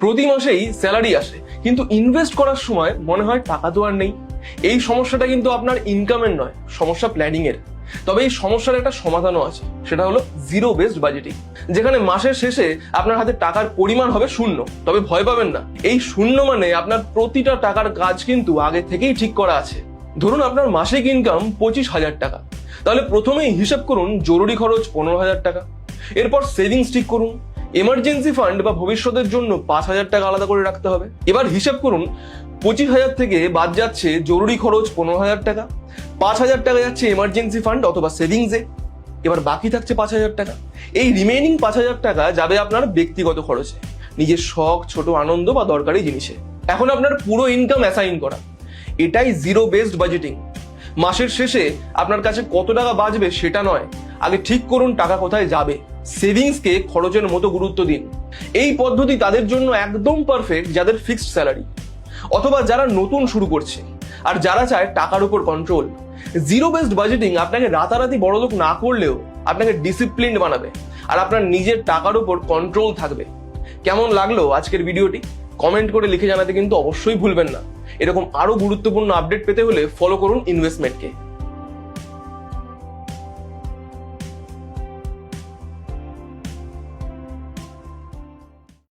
প্রতি মাসেই স্যালারি আসে, কিন্তু ইনভেস্ট করার সময় মনে হয় টাকা তো আর নেই। এই সমস্যাটা কিন্তু আপনার ইনকামের নয়, সমস্যা প্ল্যানিং এর। তবে এই সমস্যার একটা সমাধানও আছে, সেটা হলো জিরো বেসড বাজেটিং, যেখানে মাসের শেষে আপনার হাতে টাকার পরিমাণ হবে শূন্য। তবে ভয় পাবেন না, এই শূন্য মানে আপনার প্রতিটা টাকার কাজ কিন্তু আগে থেকেই ঠিক করা আছে। ধরুন আপনার মাসিক ইনকাম 25,000 টাকা, তাহলে প্রথমেই হিসাব করুন জরুরি খরচ 15,000 টাকা। এরপর সেভিংস ঠিক করুন, এমার্জেন্সি ফান্ড বা ভবিষ্যতের জন্য 5,000 টাকা আলাদা করে রাখতে হবে। এবার হিসাব করুন 25,000 থেকে বাদ যাচ্ছে জরুরি খরচ 15,000 টাকা, 5,000 টাকা যাচ্ছে এমার্জেন্সি ফান্ড অথবা সেভিংসে, এবার বাকি থাকছে 5,000 টাকা। এই রিমেইনিং 5,000 টাকা যাবে আপনার ব্যক্তিগত খরচে, নিজের শখ, ছোট আনন্দ বা দরকারি জিনিসে। এখন আপনার পুরো ইনকাম অ্যাসাইন করা, এটাই জিরো বেসড বাজেটিং। মাসের শেষে আপনার কাছে কত টাকা বাঁচবে সেটা নয়, আগে ঠিক করুন টাকা কোথায় যাবে। সেভিংসকে খরচের মতো গুরুত্ব দিন। এই পদ্ধতি তাদের জন্য একদম পারফেক্ট যাদের ফিক্সড স্যালারি অথবা যারা নতুন শুরু করছে আর যারা চায় টাকার উপর কন্ট্রোল। জিরো বেসড বাজেটিং আপনাকে রাতারাতি বড়লোক না করলেও আপনাকে ডিসিপ্লিনড বানাবে, আর আপনার নিজের টাকার উপর কন্ট্রোল থাকবে। কেমন লাগলো আজকের ভিডিওটি কমেন্ট করে লিখে জানাতে কিন্তু অবশ্যই ভুলবেন না। এরকম আরো গুরুত্বপূর্ণ আপডেট পেতে হলে ফলো করুন ইনভেস্টমেন্টকে।